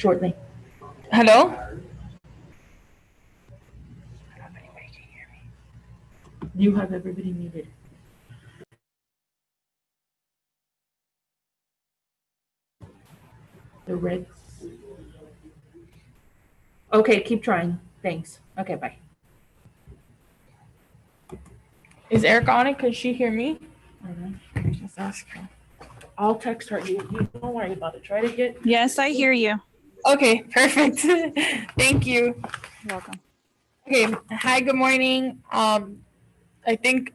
shortly. Hello? I don't know if anybody can hear me. You have everybody muted. The red. Okay, keep trying. Thanks. Okay, bye. Is Erica on it? Could she hear me? I don't know. Just ask her. I'll text her. You don't worry about it. Try to get. Yes, I hear you. Okay, perfect. Thank you. Welcome. Okay. Hi, good morning. I think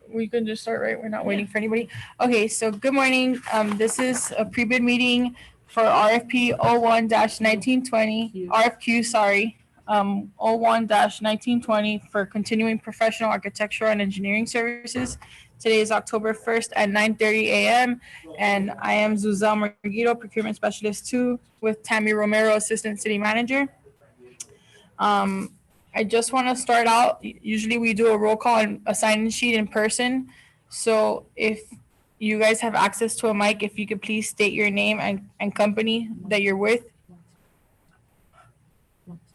we can just start, right? We're not waiting for anybody. Okay, so good morning. This is a pre-bid meeting for RFP 01-1920, RFQ, sorry, 01-1920 for continuing professional architectural and engineering services. Today is October 1st at 9:30 a.m. And I am Zuzel Marguito, Procurement Specialist 2 with Tammy Romero, Assistant City Manager. I just want to start out. Usually we do a roll call and a sign-in sheet in person. So if you guys have access to a mic, if you could please state your name and company that you're with.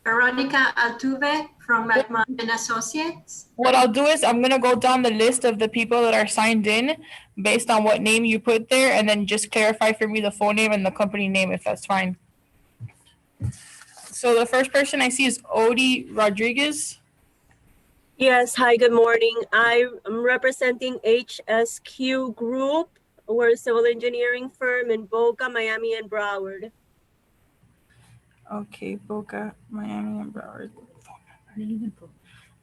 Veronica Altuve from McMahon and Associates. What I'll do is I'm going to go down the list of the people that are signed in based on what name you put there, and then just clarify for me the full name and the company name if that's fine. So the first person I see is Odie Rodriguez. Yes, hi, good morning. I'm representing HSQ Group. We're a civil engineering firm in Boca, Miami, and Broward. Okay, Boca, Miami, and Broward.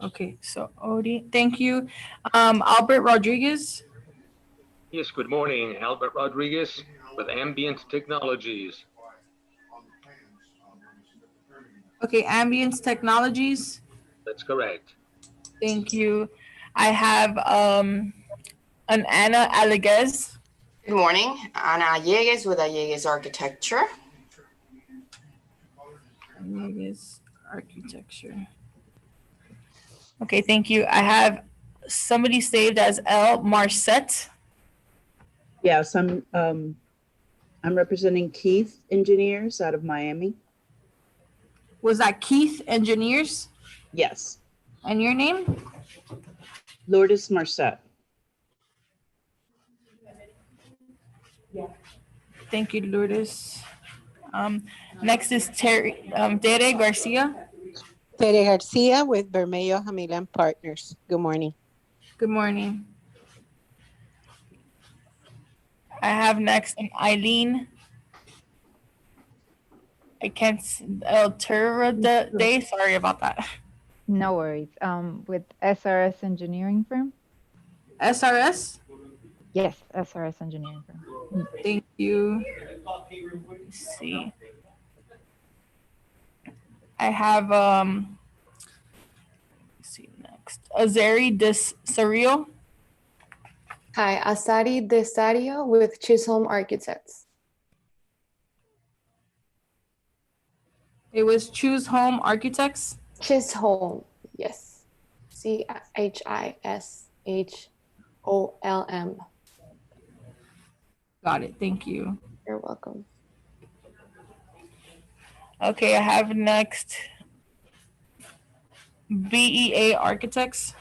Okay, so Odie, thank you. Albert Rodriguez. Yes, good morning. Albert Rodriguez with Ambient Technologies. Okay, Ambience Technologies. That's correct. Thank you. I have an Ana Alleguez. Good morning, Ana Alleguez with Alleguez Architecture. Alleguez Architecture. Okay, thank you. I have somebody saved as L. Marcette. Yes, I'm representing Keith Engineers out of Miami. Was that Keith Engineers? Yes. And your name? Lourdes Marcette. Thank you, Lourdes. Next is Tere Garcia. Tere Garcia with Bermejo Hamilan Partners. Good morning. Good morning. I have next Eileen. I can't Day. Sorry about that. No worries. With SRS Engineering Firm? SRS? Yes, SRS Engineering Firm. Thank you. Let's see. I have let's see next. Azari Desario. Hi, Asari Desario with Chisholm Architects. It was Choose Home Architects. Chisholm, yes. CHISHOLM. Got it. Thank you. You're welcome. Okay, I have next BEA Architects.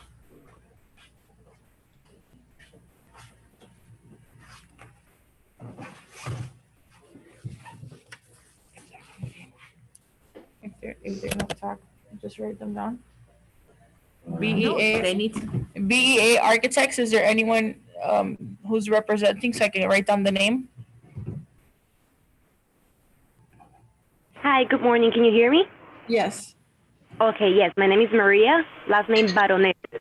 If they don't talk, just write them down. BEA. They need to. BEA Architects. Is there anyone who's representing so I can write down the name? Hi, good morning. Can you hear me? Yes. Okay, yes. My name is Maria. Last name Baroneto.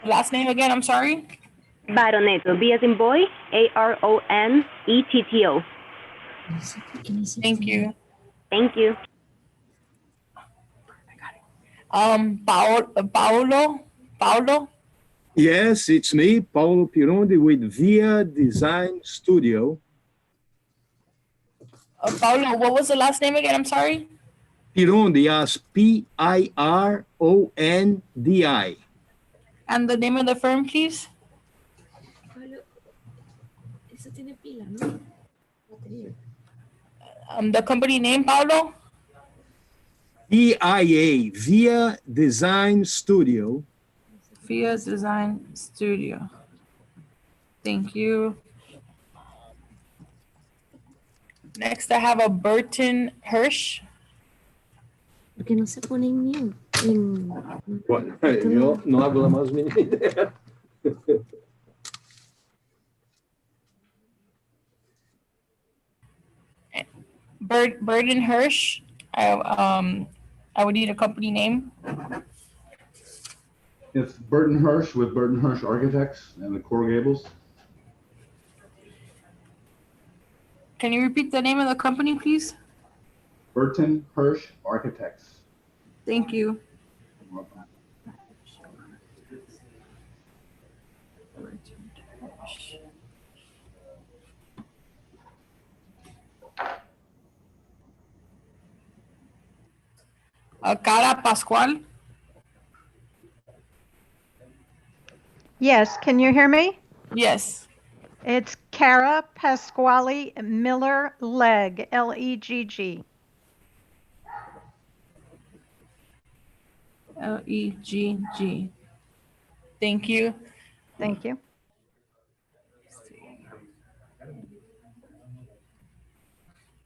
Last name again, I'm sorry? Baroneto. B as in boy, ARONETTO. Thank you. Thank you. Paolo? Yes, it's me, Paolo Pirondi with Via Design Studio. Paolo, what was the last name again? I'm sorry? Pirondi, yes, Pirondi. And the name of the firm, please? The company name, Paulo? VIA, Via Design Studio. Via Design Studio. Thank you. Next, I have a Burton Hirsch. ¿Por qué no se pone en mute? Yo no hago la más mínima idea. Burton Hirsch. I would need a company name. It's Burton Hirsch with Burton Hirsch Architects and the Coral Gables. Can you repeat the name of the company, please? Burton Hirsch Architects. Thank you. Cara Pascual. Yes, can you hear me? Yes. It's Cara Pasquale Miller Legg, Legg. Legg. Thank you. Thank you.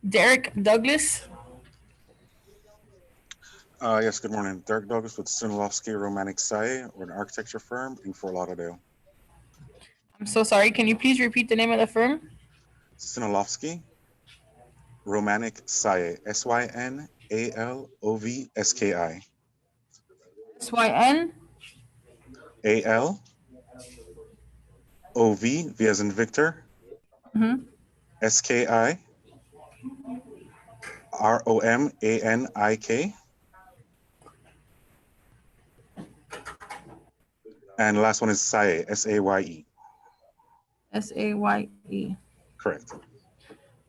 Derek Douglas. Yes, good morning. Derek Douglas with Sunilovsky Romanik Saye. We're an architecture firm in Fort Lauderdale. I'm so sorry. Can you please repeat the name of the firm? Sunilovsky Romanik Saye. SYNALOVSKI. SYN? ALOV, V as in Victor. SKI. ROMANIK. And the last one is Saye, SAYE. SAYE. Correct.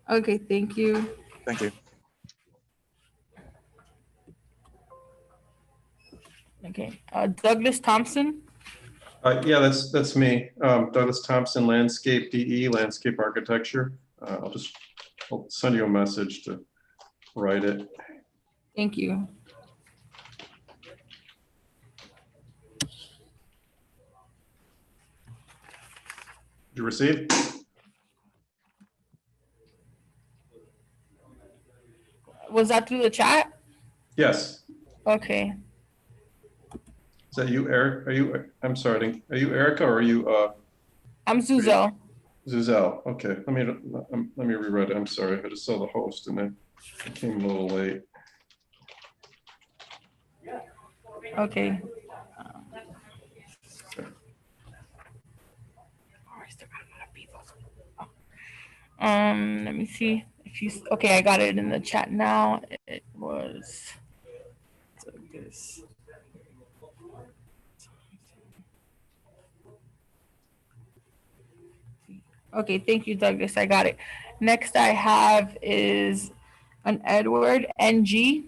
Okay, thank you. Thank you. Okay, Douglas Thompson. Yeah, that's me. Douglas Thompson, Landscape DE, Landscape Architecture. I'll send you a message to write it. Thank you. Did you receive? Was that through the chat? Yes. Okay. Is that you, Eric? I'm sorry, are you Erica or are you? I'm Zuzel. Zuzel, okay. Let me rewrite it. I'm sorry, I just saw the host and it came a little late. Okay. Let me see if you. Okay, I got it in the chat now. It was. This. Okay, thank you, Douglas. I got it. Next I have is an Edward NG.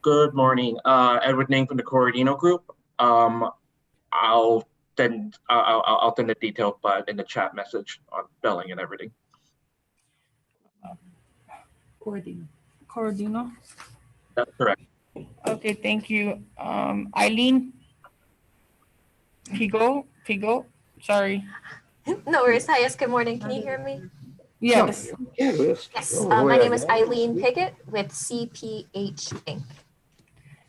Good morning, Edward Name from the Corradino Group. I'll send the details, but in the chat message on billing and everything. Corradino. That's correct. Okay, thank you. Eileen Pigo. Sorry. No worries. Hi, yes, good morning. Can you hear me? Yes. Yes. My name is Eileen Piggott with CPH Inc.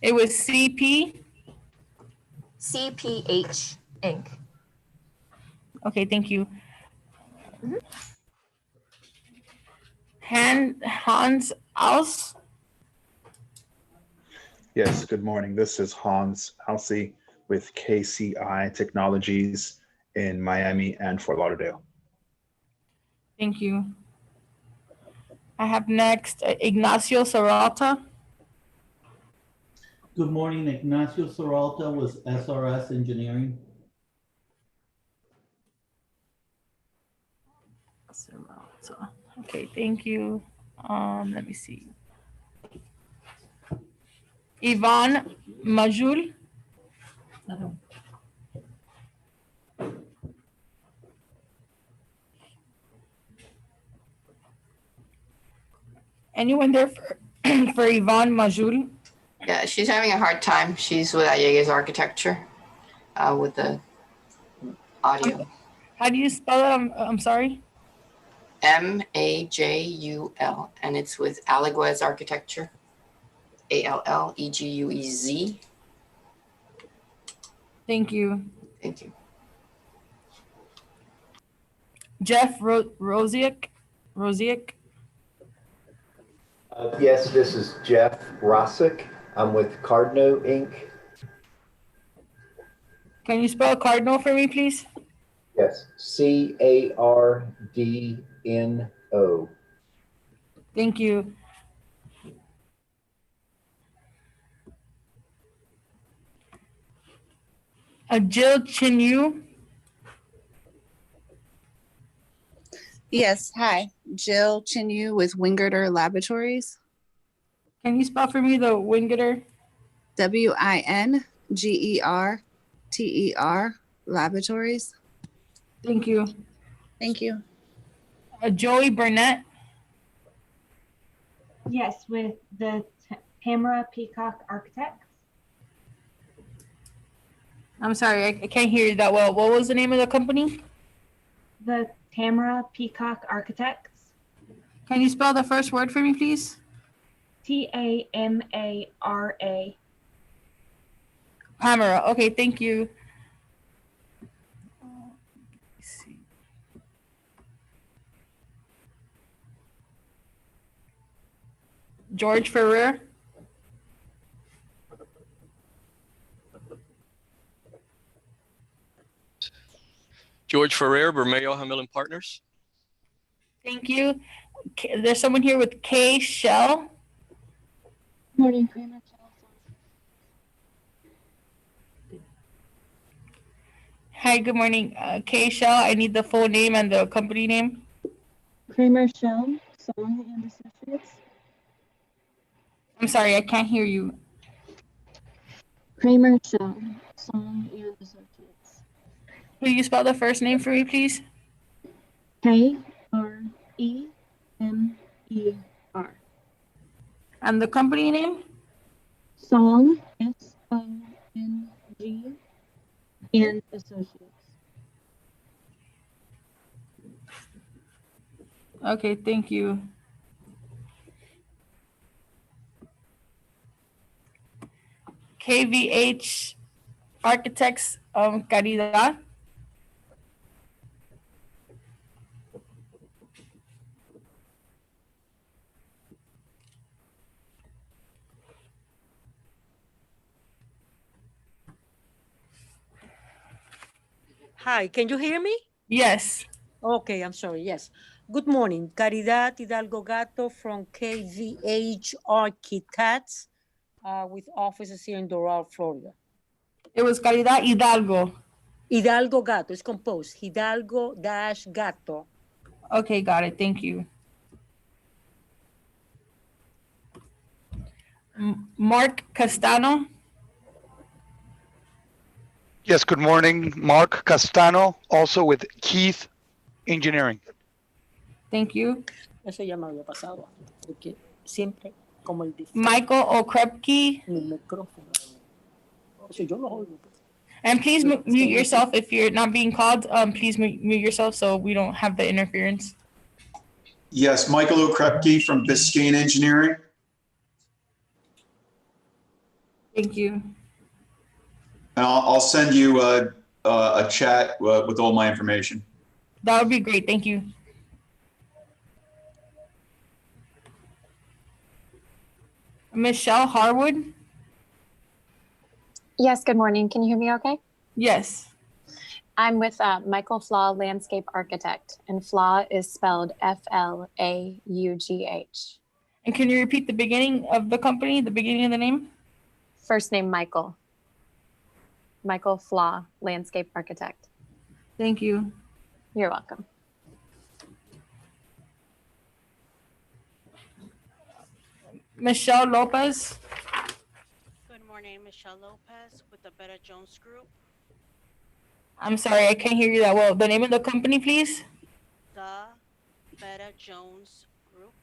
It was CP? CPH Inc. Okay, thank you. Hans Aus? Yes, good morning. This is Hans Halsey with KCI Technologies in Miami and Fort Lauderdale. Thank you. I have next Ignacio Serrata. Good morning, Ignacio Serralta with SRS Engineering. Serrata. Okay, thank you. Let me see. Ivan Majul. Anyone there for, for Yvonne Majul? Yeah, she's having a hard time. She's with Alleguez Architecture with the audio. How do you spell it? I'm sorry. Majul, and it's with Alleguez Architecture. Alleguez. Thank you. Thank you. Jeff Rosiak. Rosiak. Yes, this is Jeff Rossick. I'm with Cardno Inc. Can you spell Cardinal for me, please? Yes, Cardno. Thank you. Jill Chinyu. Yes, hi. Jill Chinyu with Wingerter Laboratories. Can you spell for me the Wingerter? Wingerter Laboratories. Thank you. Thank you. Joey Burnett. Yes, with the Tamara Peacock Architects. I'm sorry, I can't hear you that well. What was the name of the company? The Tamara Peacock Architects. Can you spell the first word for me, please? Tamara. Tamara. Okay, thank you. George Ferrer. George Ferrer, Bermeo Hamilton Partners. Thank you. There's someone here with K Shell. Morning, Kramer. Hi, good morning. K Shell, I need the full name and the company name. Kramer Shell, Song and Associates. I'm sorry, I can't hear you. Kramer Shell, Song and Associates. Will you spell the first name for me, please? Kremer. And the company name? Song, Song, and Associates. Okay, thank you. KVH Architects Caridad. Hi, can you hear me? Yes. Okay, I'm sorry. Yes. Good morning. Caridad Hidalgo Gato from KVH Architects with offices here in Doral, Florida. It was Caridad Hidalgo. Hidalgo Gato. It's composed. Hidalgo dash Gato. Okay, got it. Thank you. Mark Castano. Yes, good morning. Mark Castano, also with Keith Engineering. Thank you. Eso ya me había pasado. Porque siempre como el Michael Okrepke. Eso yo lo oigo. And please mute yourself if you're not being called. Please mute yourself so we don't have the interference. Yes, Michael Okrepke from Biscayne Engineering. Thank you. And I'll send you a chat with all my information. That would be great. Thank you. Michelle Harwood. Yes, good morning. Can you hear me okay? Yes. I'm with Michael Flaw Landscape Architect, and Flaw is spelled Flaugh. And can you repeat the beginning of the company, the beginning of the name? First name Michael. Michael Flaw Landscape Architect. Thank you. You're welcome. Michelle Lopez. Good morning, Michelle Lopez with the Betta Jones Group. I'm sorry, I can't hear you that well. The name of the company, please? The Betta Jones Group.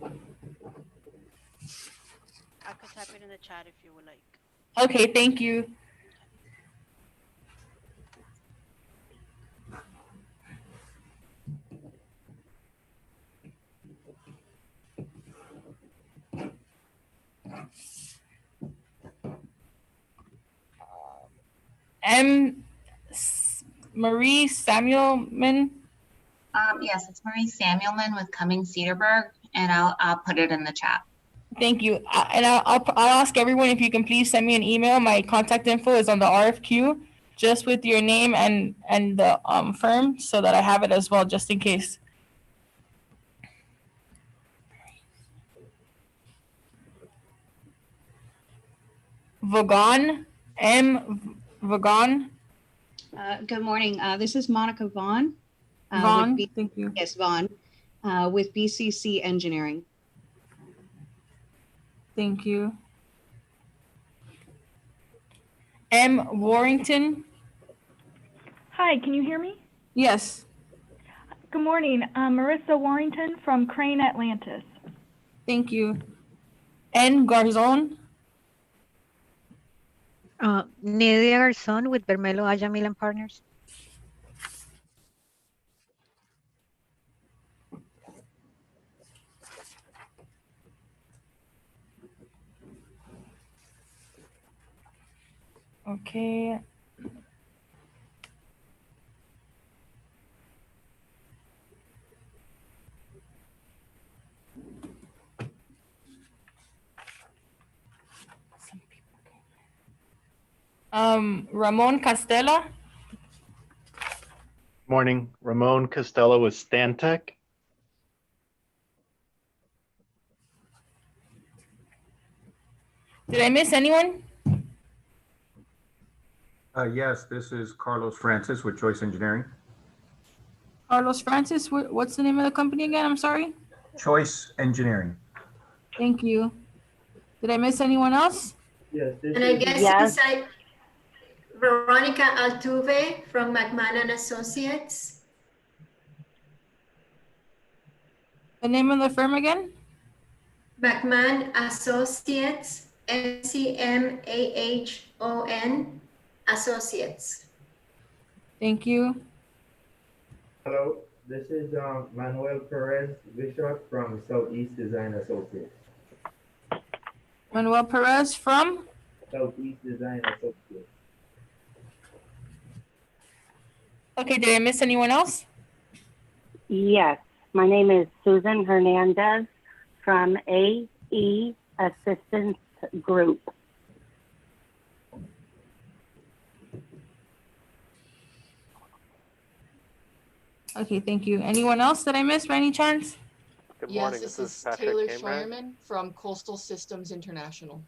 I could type it in the chat if you would like. Okay, thank you. M. Marie Samuelman. Yes, it's Marie Samuelman with Cummings Cedarburg, and I'll put it in the chat. Thank you. And I'll ask everyone if you can please send me an email. My contact info is on the RFQ, just with your name and the firm, so that I have it as well, just in case. Vaughan, M. Vaughan. Good morning. This is Monica Vaughn. Vaughn, thank you. Yes, Vaughn, with BCC Engineering. Thank you. M. Warrington. Hi, can you hear me? Yes. Good morning. Marissa Warrington from Crane Atlantis. Thank you. N. Garzon. Nidia Garzon with Bermelo Ayamil and Partners. Okay. Ramon Castella. Morning, Ramon Costello with Stantec. Did I miss anyone? Yes, this is Carlos Francis with Choice Engineering. Carlos Francis, what's the name of the company again? I'm sorry. Choice Engineering. Thank you. Did I miss anyone else? Yes. And I guess beside Veronica Altuve from McMahon and Associates. The name of the firm again? McMahon Associates, MCMAHON Associates. Thank you. Hello, this is Manuel Perez Bishop from Southeast Design Associates. Manuel Perez from? Southeast Design Associates. Okay, did I miss anyone else? Yes, my name is Susan Hernandez from AE Assistance Group. Okay, thank you. Anyone else that I missed by any chance? Good Yes, morning. this This is Patrick Taylor Kamrat. Schleierman from Coastal Systems International.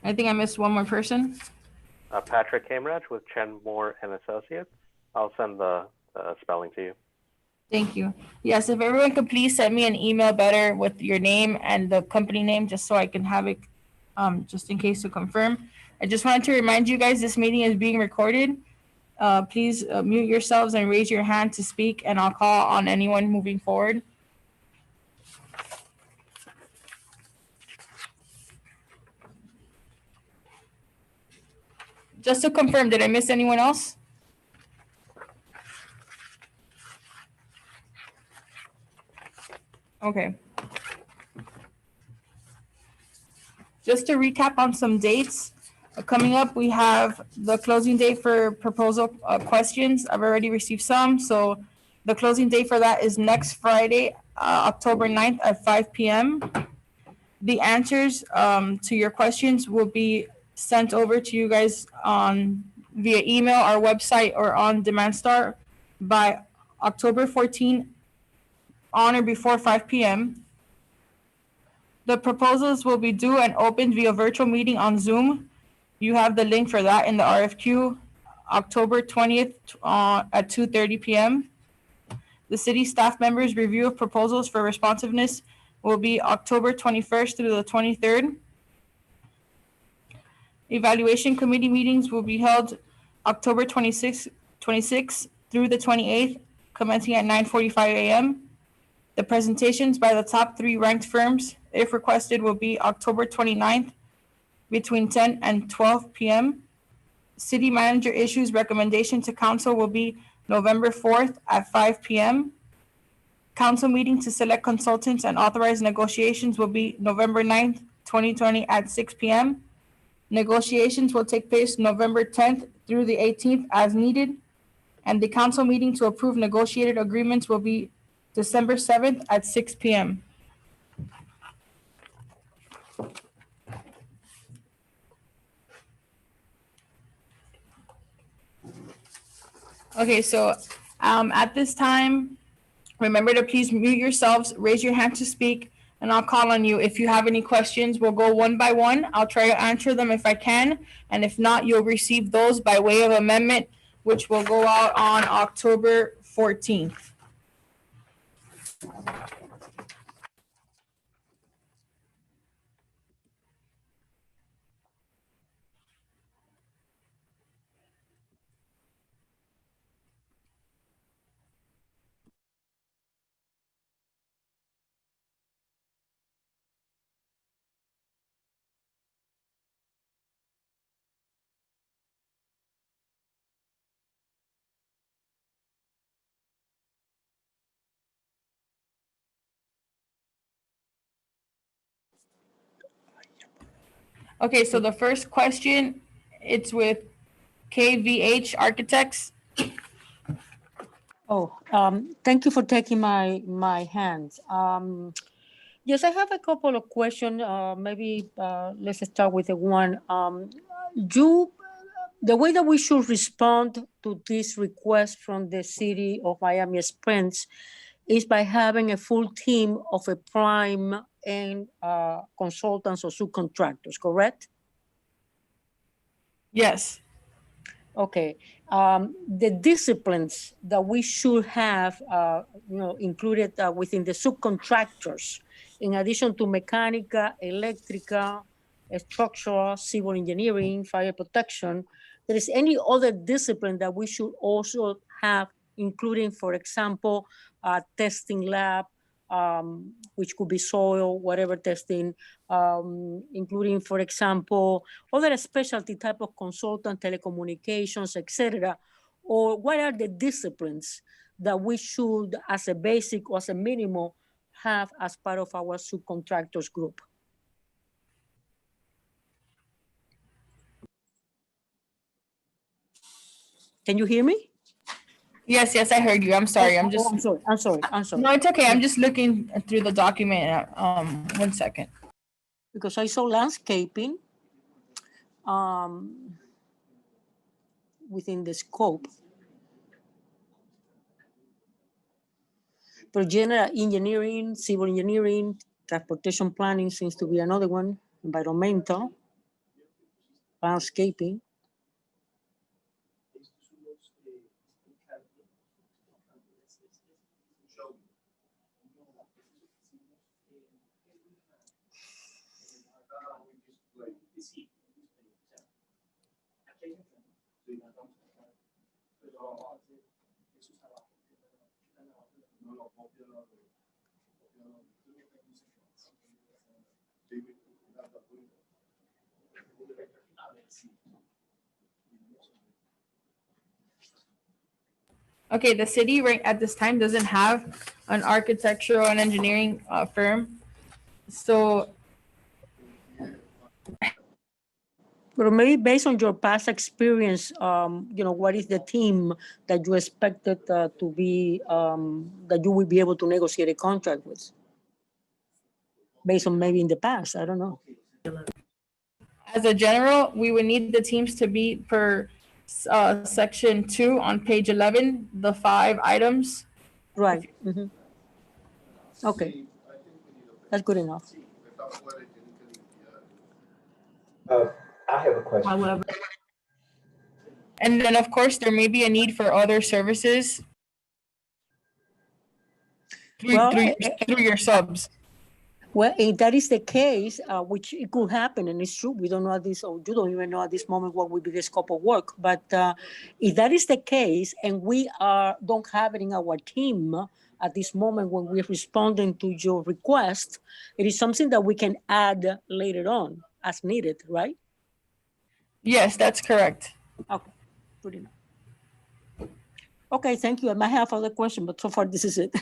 I think I missed one more person. Patrick Kamrat with Chen Moore and Associates. I'll send the spelling to you. Thank you. Yes, if everyone could please send me an email better with your name and the company name, just so I can have it, just in case to confirm. I just wanted to remind you guys, this meeting is being recorded. Please mute yourselves and raise your hand to speak, and I'll call on anyone moving forward. Just to confirm, did I miss anyone else? Okay. Just to recap on some dates, coming up, we have the closing date for proposal questions. I've already received some, so the closing date for that is next Friday, October 9th at 5 p.m. The answers to your questions will be sent over to you guys via email, our website, or on DemandStar by October 14th on or before 5 p.m. The proposals will be due and opened via virtual meeting on Zoom. You have the link for that in the RFQ, October 20th at 2:30 p.m. The city staff members' review of proposals for responsiveness will be October 21st through the 23rd. Evaluation committee meetings will be held October 26th 26th through the 28th, commencing at 9:45 a.m. The presentations by the top 3 ranked firms, if requested, will be October 29th between 10 and 12 p.m. City manager issues recommendation to council will be November 4th at 5 p.m. Council meeting to select consultants and authorize negotiations will be November 9th, 2020 at 6 p.m. Negotiations will take place November 10th through the 18th as needed. And the council meeting to approve negotiated agreements will be December 7th at 6 p.m. Okay, so at this time, remember to please mute yourselves, raise your hand to speak, and I'll call on you. If you have any questions, we'll go one by one. I'll try to answer them if I can, and if not, you'll receive those by way of amendment, which will go out on October 14th. Okay, so the first question, it's with KVH Architects. Oh, thank you for taking my hands. Yes, I have a couple of questions. Maybe let's start with the one. The way that we should respond to this request from the city of Miami Springs is by having a full team of a prime and consultants or subcontractors, correct? Yes. Okay. The disciplines that we should have, included within the subcontractors, in addition to mechanical, electrical, structural, civil engineering, fire protection, there is any other discipline that we should also have, including, for example, testing lab, which could be soil, whatever testing, including, for example, other specialty type of consultant, telecommunications, etc. Or what are the disciplines that we should, as a basic or as a minimum, have as part of our subcontractors group? Can you hear me? Yes, I heard you. I'm sorry. I'm sorry. I'm sorry. No, it's okay. I'm just looking through the document. 1 second. Because I saw landscaping within the scope. For general engineering, civil engineering, transportation planning seems to be another one, environmental, landscaping. Okay, the city right at this time doesn't have an architectural and engineering firm. So, But maybe based on your past experience, what is the team that you expected to be, that you will be able to negotiate a contract with? Based on maybe in the past, I don't know. as a general, we would need the teams to be per section 2 on page 11, the 5 items. Right. Mm-hmm. Okay. That's good enough. I have a question. However, and then of course there may be a need for other services through your subs. Well, if that is the case, which it could happen, and it's true, we don't know at this, or you don't even know at this moment what will be the scope of work. But if that is the case, and we don't have it in our team at this moment when we're responding to your request, it is something that we can add later on as needed, right? Yes, that's correct. Okay, good enough. Okay, thank you. I might have other questions, but so far this is it.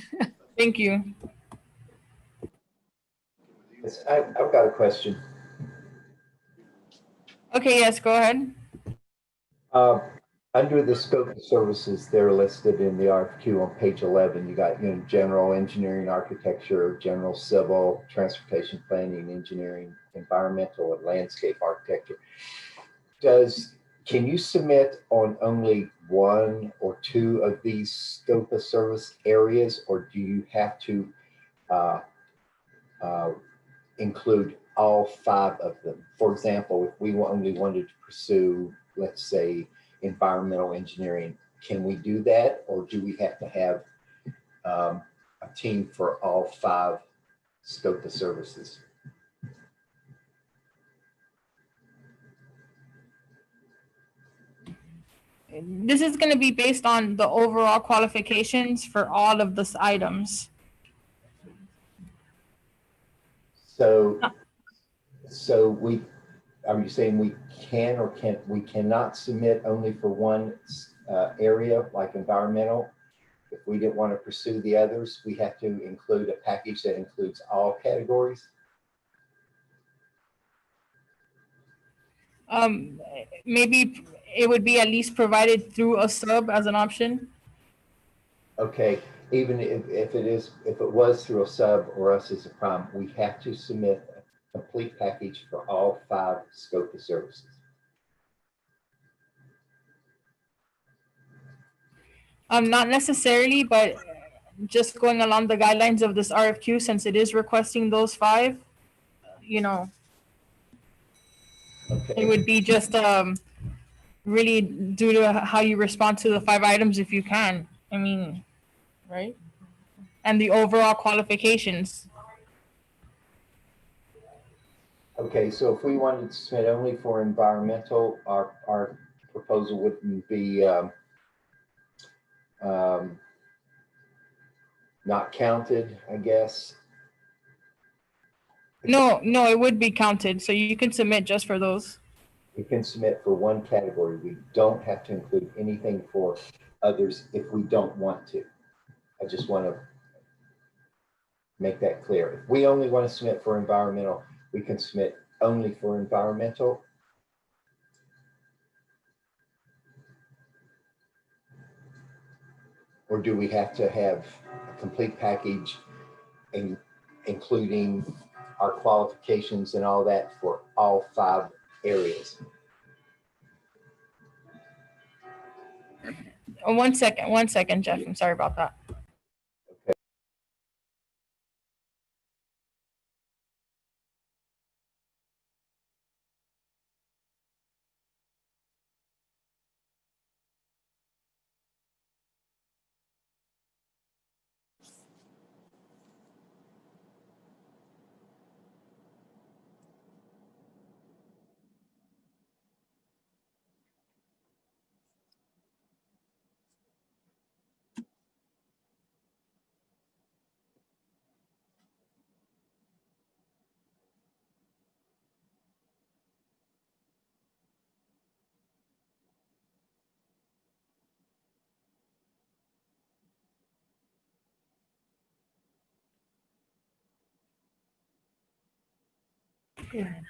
Thank you. Yes, I've got a question. Okay, yes, go ahead. Under the scope of services, they're listed in the RFQ on page 11. You got, general engineering, architecture, general civil, transportation planning, engineering, environmental, and landscape architecture. Can you submit on only one or two of these scope of service areas, or do you have to include all 5 of them? For example, if we only wanted to pursue, let's say, environmental engineering, can we do that, or do we have to have a team for all 5 scope of services? This is going to be based on the overall qualifications for all of those items. So are you saying we can or we cannot submit only for one area like environmental? If we didn't want to pursue the others, we have to include a package that includes all categories? Maybe it would be at least provided through a sub as an option. Okay, even if it was through a sub or us as a prime, we have to submit a complete package for all 5 scope of services. Not necessarily, but just going along the guidelines of this RFQ, since it is requesting those 5, Okay. it would be just really due to how you respond to the 5 items if you can. I mean, right? And the overall qualifications. Okay, so if we wanted to submit only for environmental, our proposal wouldn't be not counted, I guess. No, it would be counted. So you can submit just for those. We can submit for one category. We don't have to include anything for others if we don't want to. I just want to make that clear. If we only want to submit for environmental, we can submit only for environmental. Or do we have to have a complete package including our qualifications and all that for all 5 areas? One second, Jeff. I'm sorry about that.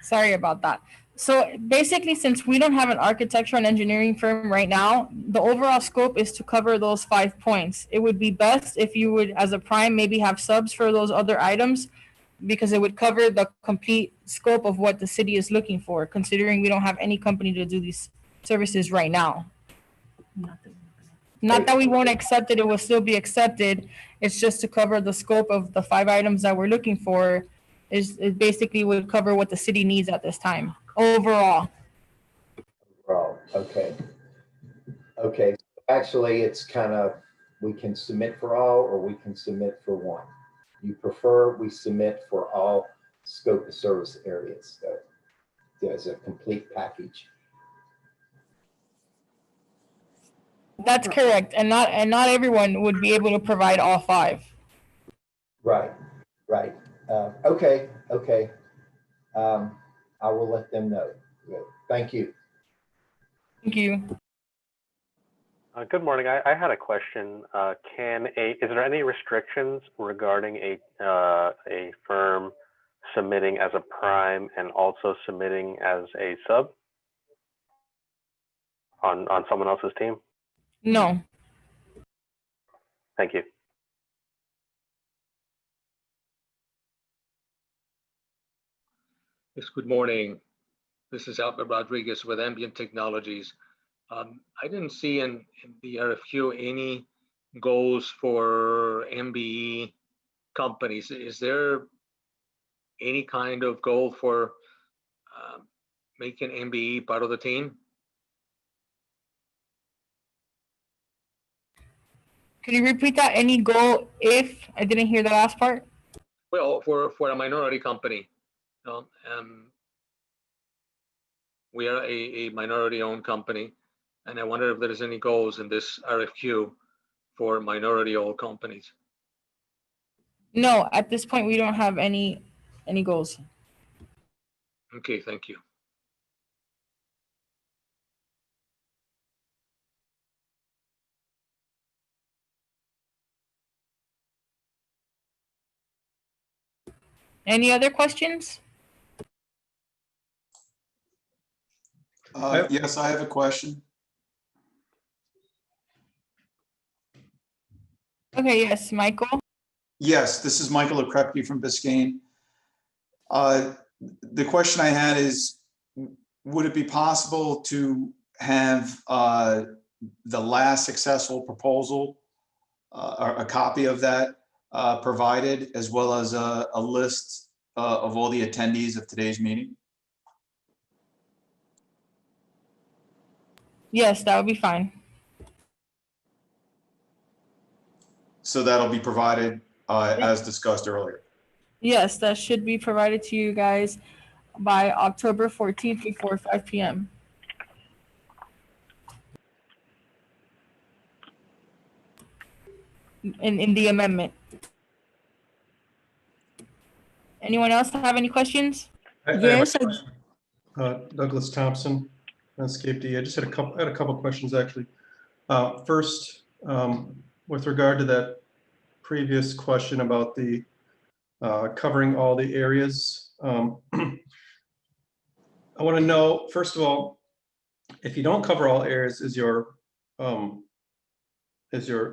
Sorry about that. So basically, since we don't have an architecture and engineering firm right now, the overall scope is to cover those 5 points. It would be best if you would, as a prime, maybe have subs for those other items, because it would cover the complete scope of what the city is looking for, considering we don't have any company to do these services right now. Not that we won't accept it, it will still be accepted. It's just to cover the scope of the 5 items that we're looking for. It basically would cover what the city needs at this time overall. Overall, okay. Okay, actually it's kind of, we can submit for all or we can submit for one. You prefer we submit for all scope of service areas. So there's a complete package. That's correct, and not everyone would be able to provide all 5. Right, right. Okay. I will let them know. Good. Thank you. Thank you. Good morning. I had a question. Is there any restrictions regarding a firm submitting as a prime and also submitting as a sub on someone else's team? No. Thank you. Yes, good morning. This is Albert Rodriguez with Ambient Technologies. I didn't see in the RFQ any goals for MBE companies. Is there any kind of goal for making MBE part of the team? Can you repeat that? Any goal if? I didn't hear the last part. Well, for a minority company. We are a minority-owned company, and I wonder if there's any goals in this RFQ for minority-owned companies. No, at this point, we don't have any goals. Okay, thank you. Any other questions? Yes, I have a question. Okay, yes, Michael. Yes, this is Michael Okrepke from Biscayne. The question I had is, would it be possible to have the last successful proposal, or a copy of that provided, as well as a list of all the attendees of today's meeting? Yes, that would be fine. So that'll be provided as discussed earlier. Yes, that should be provided to you guys by October 14th before 5 p.m. In the amendment. Anyone else have any questions? Yes. Douglas Thompson, Landscape D. I just had a couple questions actually. First, with regard to that previous question about the covering all the areas, I want to know, first of all, if you don't cover all areas, is your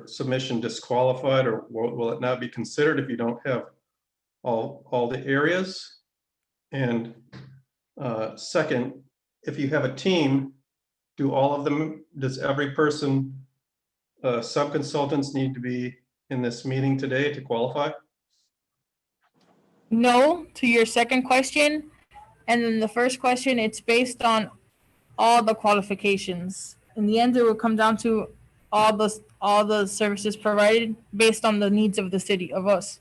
submission disqualified, or will it not be considered if you don't have all the areas? And second, if you have a team, does every person, sub-consultants need to be in this meeting today to qualify? No, to your second question. And then the first question, it's based on all the qualifications. In the end, it will come down to all the services provided based on the needs of the city, of us.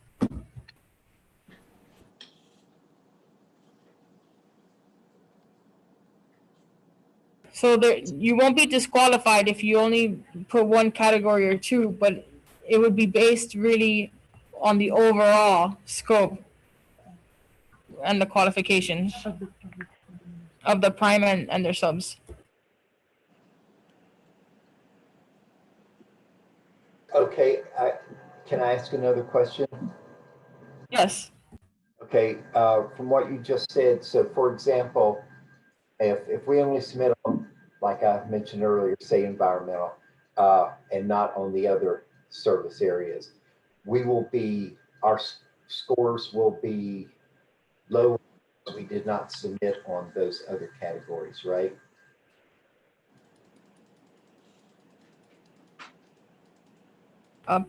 So there, you won't be disqualified if you only put one category or two, but it would be based really on the overall scope and the qualifications of the prime and their subs. Okay, can I ask another question? Yes. Okay, from what you just said, so for example, if we only submit on, like I mentioned earlier, say environmental, and not on the other service areas, our scores will be low. We did not submit on those other categories, right?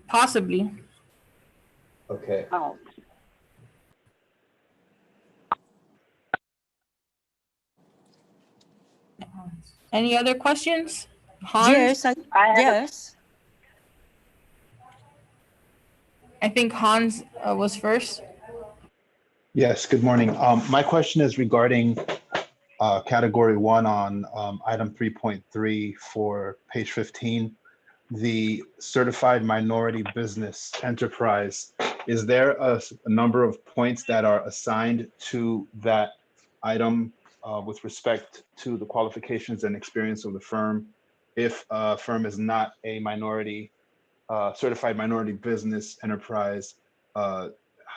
Possibly. Okay. Oh. Any other questions? Hans? Yes, yes. I think Hans was first. Yes, good morning. My question is regarding category 1 on item 3.3 for page 15, the certified minority business enterprise. Is there a number of points that are assigned to that item with respect to the qualifications and experience of the firm? If a firm is not a minority, certified minority business enterprise,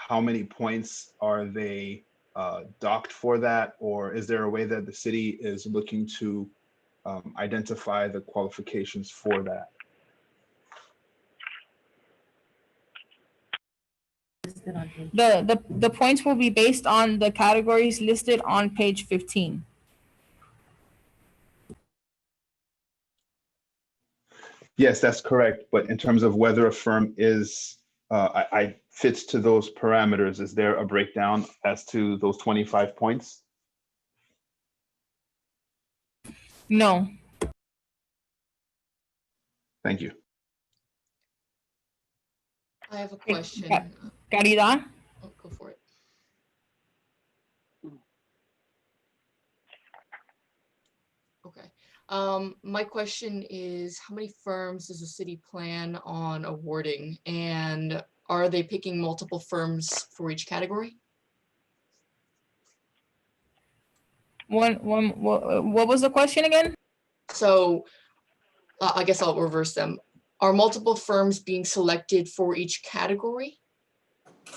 how many points are they docked for that? Or is there a way that the city is looking to identify the qualifications for that? The points will be based on the categories listed on page 15. Yes, that's correct. But in terms of whether a firm is, I fits to those parameters, is there a breakdown as to those 25 points? No. Thank you. I have a question. Caridad? Oh, go for it. Okay. My question is, how many firms does the city plan on awarding, and are they picking multiple firms for each category? What was the question again? So I guess I'll reverse them. Are multiple firms being selected for each category?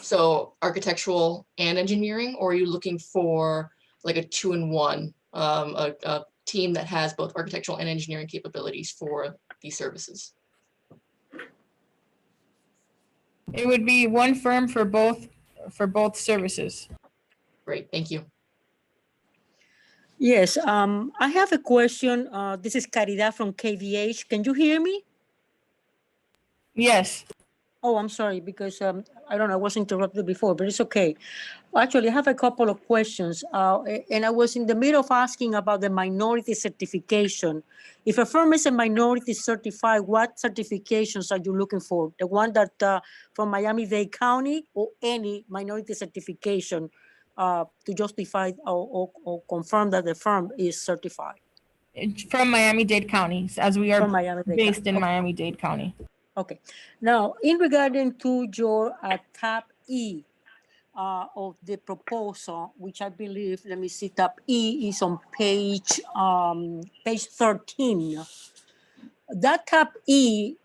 So architectural and engineering, or are you looking for like a 2-in-1, a team that has both architectural and engineering capabilities for these services? It would be one firm for both services. Great, thank you. Yes, I have a question. This is Caridad from KVH. Can you hear me? Yes. Oh, I'm sorry, because I don't know, I was interrupted before, but it's okay. Actually, I have a couple of questions. And I was in the middle of asking about the minority certification. If a firm is a minority certified, what certifications are you looking for? The one that from Miami-Dade County, or any minority certification to justify or confirm that the firm is certified? From Miami-Dade County, as we are based in Okay. Miami-Dade County. Okay. Now, in regarding to your tab E of the proposal, which I believe, let me see, tab E is on page 13. That tab E,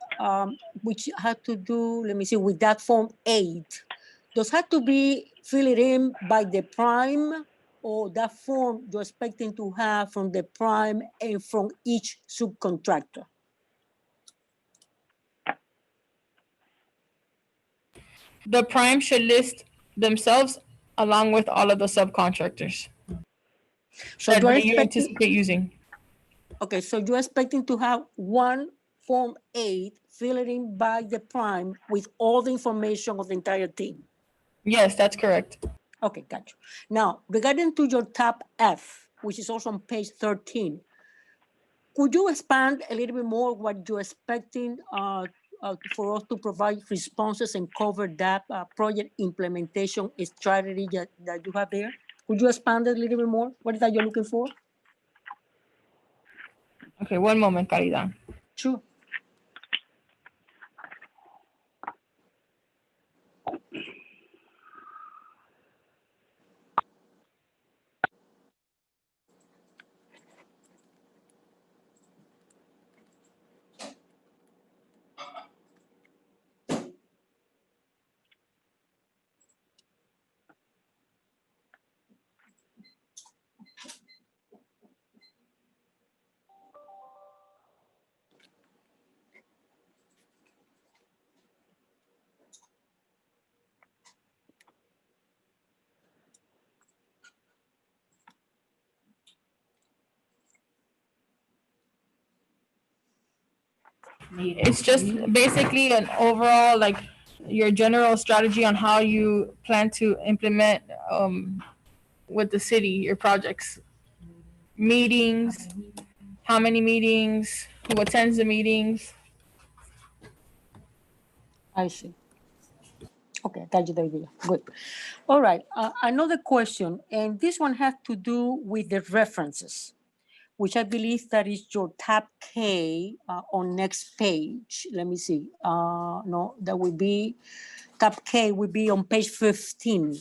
which had to do, let me see, with that form 8, does have to be filled in by the prime, or that form you're expecting to have from the prime and from each subcontractor? The prime should list themselves along with all of the subcontractors So that you anticipate using. Okay, so you're expecting to have one Form 8 filled in by the prime with all the information of the entire team? Yes, that's correct. Okay, gotcha. Now, regarding to your tab F, which is also on page 13, could you expand a little bit more what you're expecting for us to provide responses and cover that project implementation strategy that you have there? Could you expand a little bit more? What is that you're looking for? Okay, one moment, Caridad. Sure. It's just basically an overall, like, your general strategy on how you plan to implement with the city your projects. Meetings, how many meetings, who attends the meetings. I see. Okay, I got you the idea. Good. All right. Another question, and this one has to do with the references, which I believe that is your tab K on next page. Let me see. No, that would be tab K would be on page 15.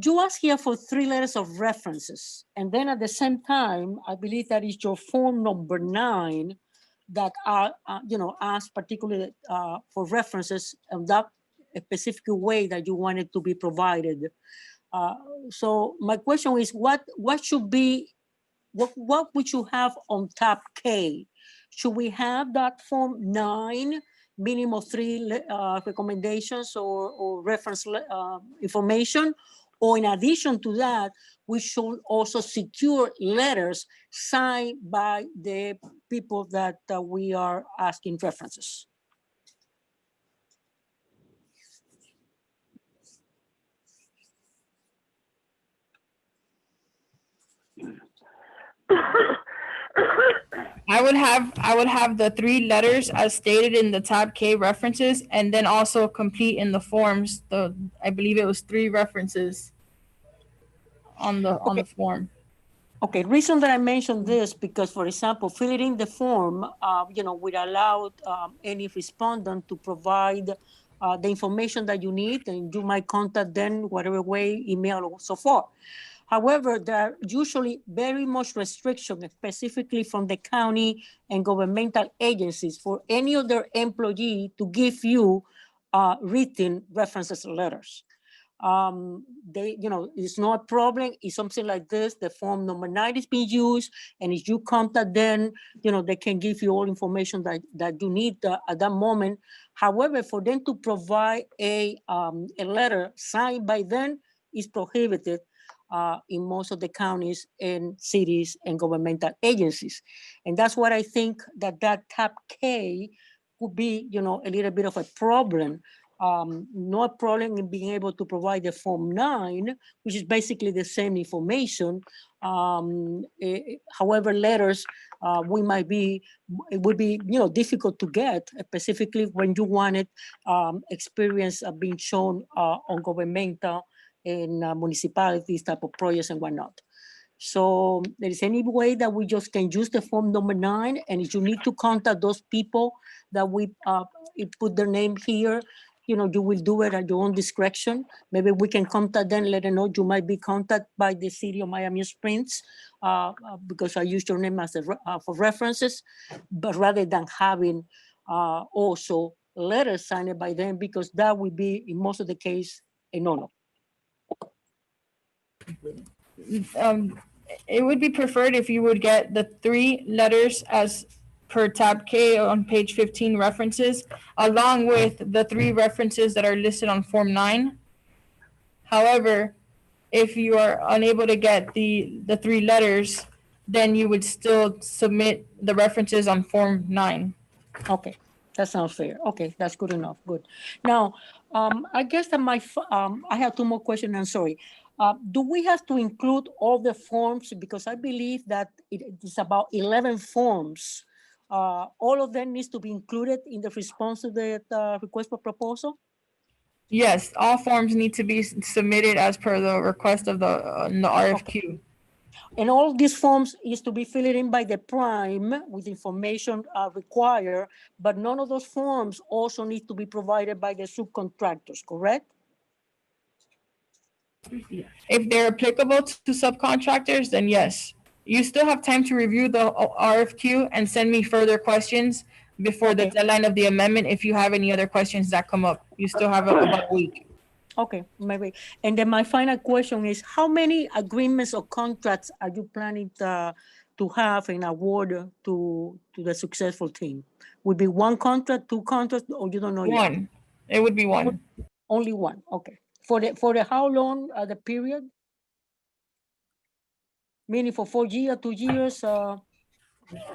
You ask here for 3 letters of references, and then at the same time, I believe that is your form number 9 that are, asked particularly for references of that specific way that you want it to be provided. So my question is, what should be, what would you have on tab K? Should we have that form 9, minimum 3 recommendations or reference information? Or in addition to that, we should also secure letters signed by the people that we are asking references. I would have the 3 letters as stated in the tab K references, and then also complete in the forms. I believe it was 3 references on the form. Okay, reason that I mentioned this because, for example, filling in the form, would allow any respondent to provide the information that you need, and you might contact them whatever way, email or so forth. However, there are usually very much restriction, specifically from the county and governmental agencies, for any of their employee to give you written references letters. It's not a problem. It's something like this. The form number 9 is being used, and if you contact them, they can give you all information that you need at that moment. However, for them to provide a letter signed by them is prohibited in most of the counties and cities and governmental agencies. And that's what I think that tab K could be, a little bit of a problem. No problem in being able to provide the form 9, which is basically the same information. However, letters it would be difficult to get, specifically when you wanted experience of being shown on governmental and municipalities type of projects and whatnot. So there is any way that we just can use the form number 9, and if you need to contact those people that we put their name here, you will do it at your own discretion. Maybe we can contact them, let them know you might be contacted by the city of Miami Springs because I use your name as for references, but rather than having also letters signed by them, because that would be, in most of the case, a no-no. It would be preferred if you would get the 3 letters as per tab K on page 15 references, along with the 3 references that are listed on form 9. However, if you are unable to get the 3 letters, then you would still submit the references on form 9. Okay, that sounds fair. Okay, that's good enough. Good. Now, I guess that I have 2 more questions. I'm sorry. Do we have to include all the forms? Because I believe that it is about 11 forms. All of them needs to be included in the response to the request for proposal? Yes, all forms need to be submitted as per the request of the RFQ. Okay. And all these forms is to be filled in by the prime with information required, but none of those forms also need to be provided by the subcontractors, correct? If they're applicable to subcontractors, then yes. You still have time to review the RFQ and send me further questions before the deadline of the amendment. If you have any other questions that come up, you still have about a week. Okay, maybe. And then my final question is, how many agreements or contracts are you planning to have and award to the successful team? Would be 1 contract, 2 contracts, or you don't know yet? 1. It would be 1. Only 1. Okay. For the how long the period? Meaning for 4 years, 2 years? 1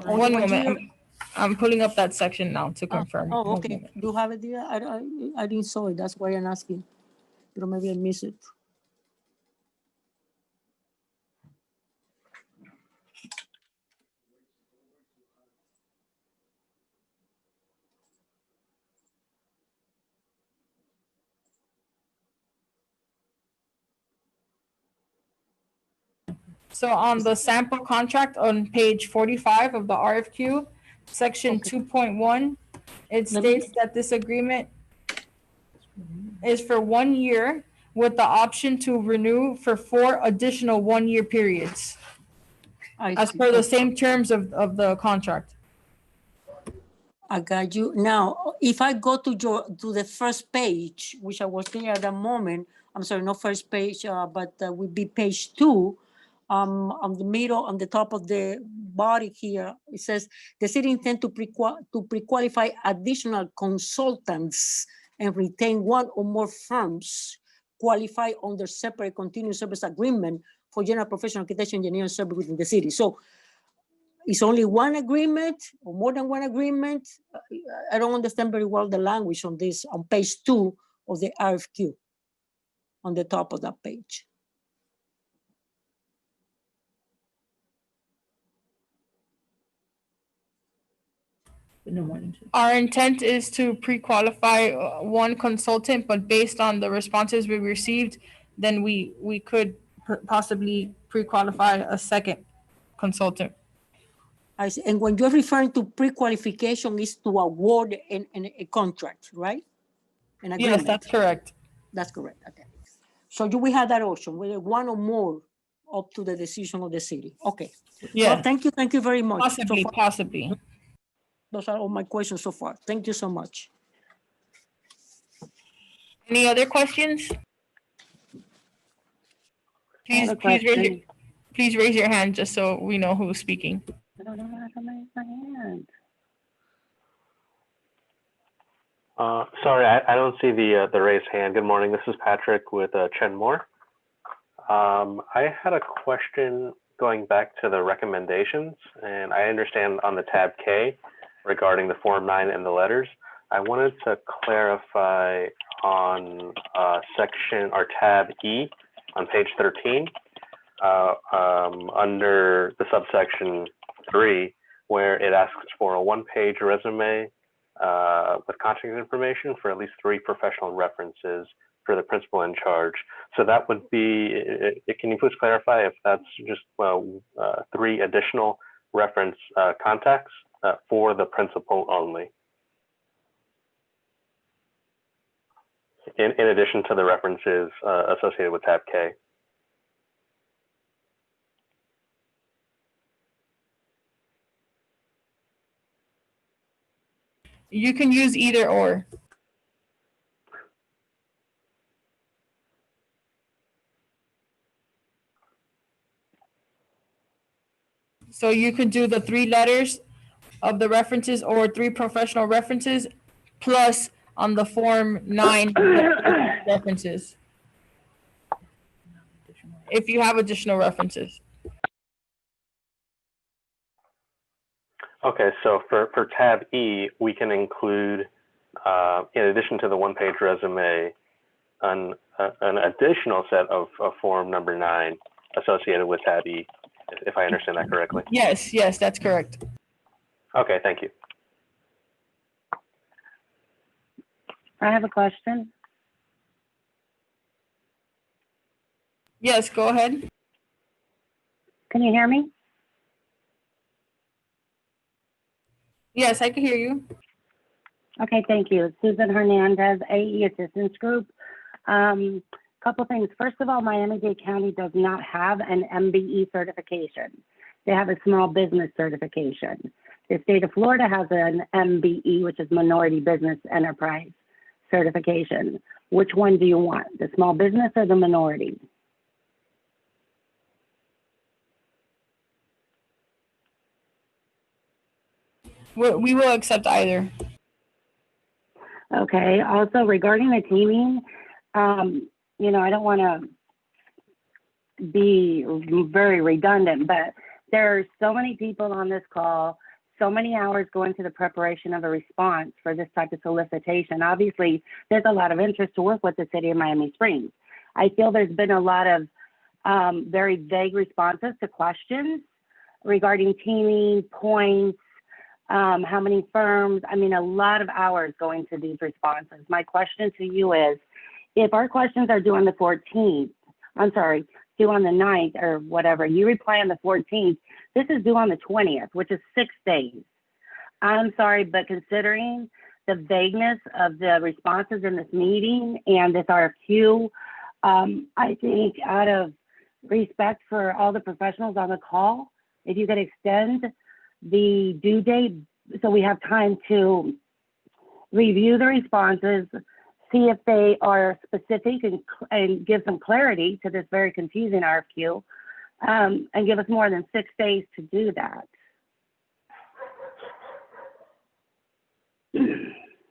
moment. I'm pulling up that section now to confirm. Oh, okay. Do you have it there? I didn't saw it. That's why I'm asking. But maybe I missed it. So on the sample contract on page 45 of the RFQ, section 2.1, it states that this agreement is for 1 year with the option to renew for 4 additional 1-year periods as per the same terms of the contract. I got you. Now, if I go to the first page, which I was thinking at the moment, I'm sorry, not first page, but would be page 2. On the middle, on the top of the body here, it says the city intend to pre-qualify additional consultants and retain 1 or more firms qualify under separate continuous service agreement for general professional architecture, engineering service within the city. So it's only 1 agreement or more than 1 agreement. I don't understand very well the language on this, on page 2 of the RFQ, on the top of that page. Our intent is to pre-qualify 1 consultant, but based on the responses we received, then we could possibly pre-qualify a 2nd consultant. I see. And when you're referring to pre-qualification is to award a contract, right? An agreement. Yes, that's correct. That's correct. Okay. So you will have that option, whether 1 or more up to the decision of the city. Okay. Yeah. Well, thank you very much. Possibly, possibly. Those are all my questions so far. Thank you so much. Any other questions? Please raise your hand just so we know who's speaking. I don't know how to raise my hand. Sorry, I don't see the raised hand. Good morning. This is Patrick with Chen Moore. I had a question going back to the recommendations, and I understand on the tab K regarding the Form 9 and the letters. I wanted to clarify on section or tab E on page 13 under the subsection 3, where it asks for a 1-page resume with contact information for at least 3 professional references for the principal in charge. So that would be, can you please clarify if that's just 3 additional reference contacts for the principal only, in addition to the references associated with tab K? You can use either or. So you could do the 3 letters of the references or 3 professional references plus on the Form 9 references, if you have additional references. Okay, so for tab E, we can include, in addition to the 1-page resume, an additional set of form number 9 associated with tab E, if I understand that correctly. Yes, that's correct. Okay, thank you. I have a question. Yes, go ahead. Can you hear me? Yes, I can hear you. Okay, thank you. Susan Hernandez, AE Assistance Group. Couple things. First of all, Miami-Dade County does not have an MBE certification. They have a small business certification. The state of Florida has an MBE, which is Minority Business Enterprise certification. Which one do you want, the small business or the minority? We will accept either. Okay, also regarding the teaming, I don't want to be very redundant, but there are so many people on this call, so many hours go into the preparation of a response for this type of solicitation. Obviously, there's a lot of interest to work with the city of Miami Springs. I feel there's been a lot of very vague responses to questions regarding teaming, points, how many firms. I mean, a lot of hours go into these responses. My question to you is, if our questions are due on the 14th, due on the 9th or whatever. You reply on the 14th. This is due on the 20th, which is 6 days. I'm sorry, but considering the vagueness of the responses in this meeting and this RFQ, I think out of respect for all the professionals on the call, if you could extend the due date so we have time to review the responses, see if they are specific and give some clarity to this very confusing RFQ, and give us more than 6 days to do that.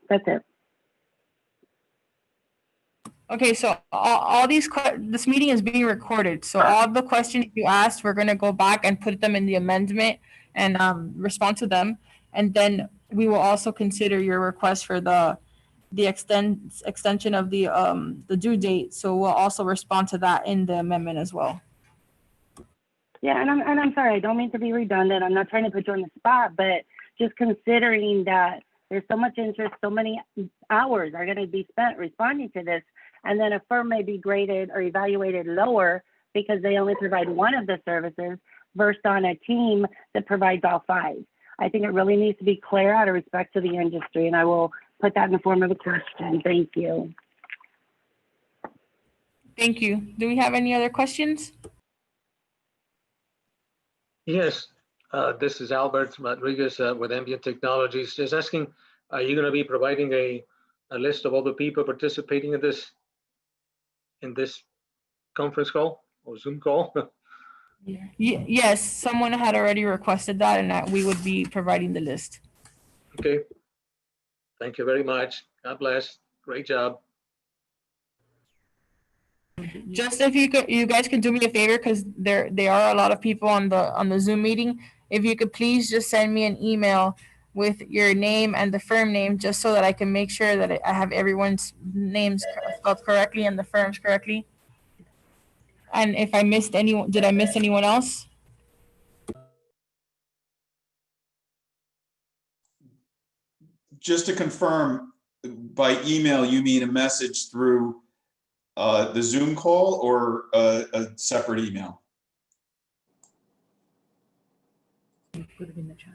That's it. Okay, so all these, this meeting is being recorded. So all the questions you asked, we're gonna go back and put them in the amendment and respond to them. And then we will also consider your request for the extension of the due date. So we'll also respond to that in the amendment as well. Yeah, and I'm sorry, I don't mean to be redundant. I'm not trying to put you on the spot, but just considering that there's so much interest, so many hours are going to be spent responding to this, and then a firm may be graded or evaluated lower because they only provide one of the services versus on a team that provides all 5. I think it really needs to be clear out of respect to the industry, and I will put that in the form of a question. Thank you. Thank you. Do we have any other questions? Yes, this is Albert Rodriguez with Ambient Technologies. Just asking, are you going to be providing a list of all the people participating in this conference call or Zoom call? Yes, someone had already requested that, and that we would be providing the list. Okay. Thank you very much. God bless. Great job. Just if you guys could do me a favor, because there are a lot of people on the Zoom meeting. If you could please just send me an email with your name and the firm name, just so that I can make sure that I have everyone's names spelled correctly and the firms correctly. And if I missed anyone, did I miss anyone else? Just to confirm, by email, you mean a message through the Zoom call or a separate email? Put it in the chat.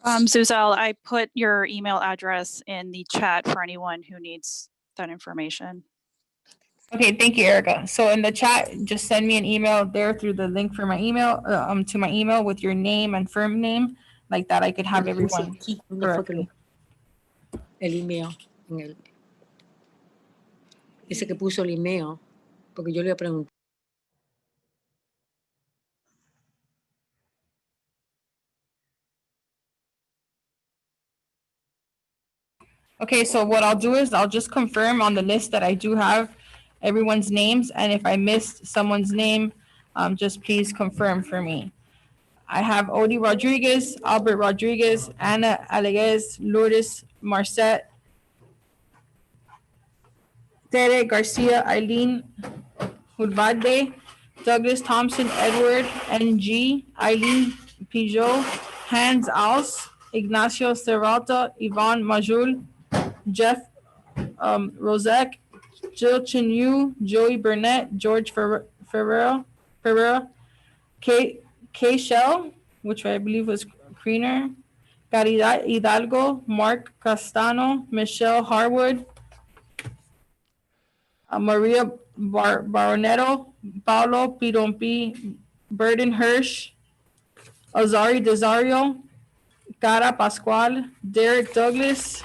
Suzelle, I put your email address in the chat for anyone who needs that information. Okay, thank you, Erica. So in the chat, just send me an email there through the link for my email, to my email with your name and firm name, like that I could have everyone correctly. El email. Ese que puso el email, porque yo le pregunté. Okay, so what I'll do is I'll just confirm on the list that I do have everyone's names, and if I missed someone's name, just please confirm for me. I have Odie Rodriguez, Albert Rodriguez, Ana Aleguez, Lourdes Marcet, Tere Garcia, Eileen Hudbade, Douglas Thompson, Edward NG, Eileen Pijot, Hans Als, Ignacio Cerralta, Yvonne Majul, Jeff Rozek, Jill Chinyu, Joey Burnett, George Ferreira, Kay Shell, which I believe was Kreener, Caridad Hidalgo, Mark Castano, Michelle Harwood, Maria Baronetto, Paulo Pirompi, Burden Hirsch, Azari Desario, Cara Pascual, Derek Douglas,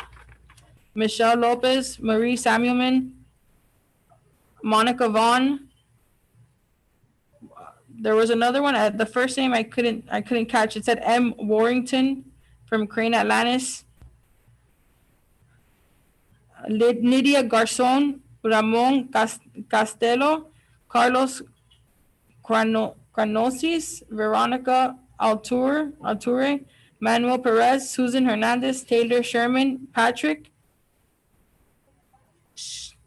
Michelle Lopez, Marie Samuelman, Monica Vaughn. There was another one. The first name I couldn't catch. It said M. Warrington from Crane Atlantis. Nidia Garzon, Ramon Castelo, Carlos Cranosis, Veronica Alture, Manuel Perez, Susan Hernandez, Taylor Sherman, Patrick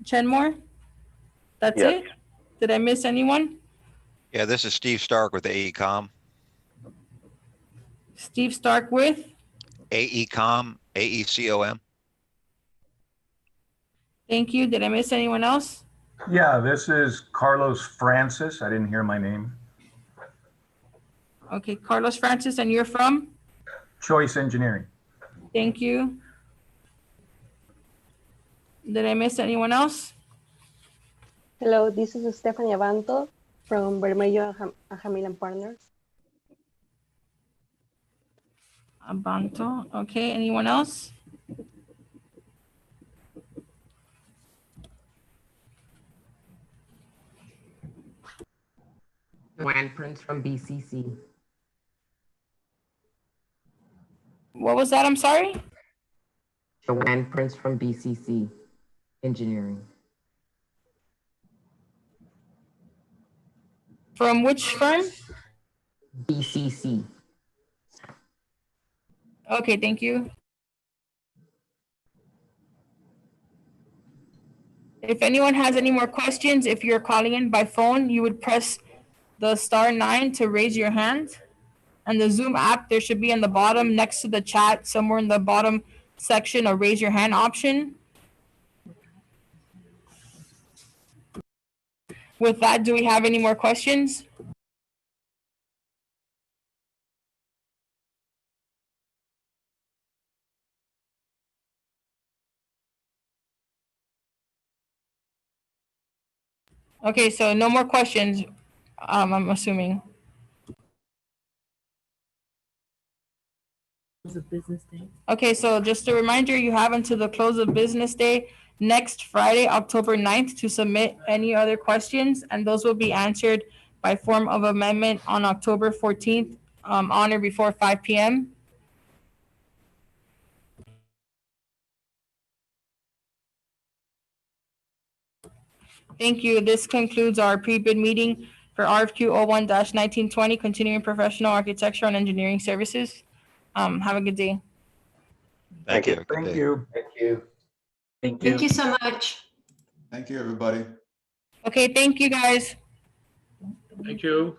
Chenmore. That's it? Did I miss anyone? Yeah, this is Steve Stark with AECom. Steve Stark with? AECom, AECOM. Thank you. Did I miss anyone else? Yeah, this is Carlos Francis. I didn't hear my name. Okay, Carlos Francis, and you're from? Choice Engineering. Thank you. Did I miss anyone else? Hello, this is Stephanie Abanto from Bermello Ajamil Partners. Abanto. Okay, anyone else? Joanne Prince from BCC. What was that? I'm sorry? Joanne Prince from BCC Engineering. From which firm? BCC. Okay, thank you. If anyone has any more questions, if you're calling in by phone, you would press the *9 to raise your hand. And the Zoom app, there should be in the bottom next to the chat, somewhere in the bottom section, a raise your hand option. With that, do we have any more questions? Okay, so no more questions, I'm assuming. Okay, so just a reminder, you have until the close of business day next Friday, October 9th, to submit any other questions, and those will be answered by form of amendment on October 14th, on or before 5 p.m. Thank you. This concludes our pre-bid meeting for RFQ 01-1920, Continuing Professional Architectural and Engineering Services. Have a good day. Thank you. Good Thank day. you. Thank you. Thank you so much. Thank you, everybody. Okay, thank you, guys. Thank you.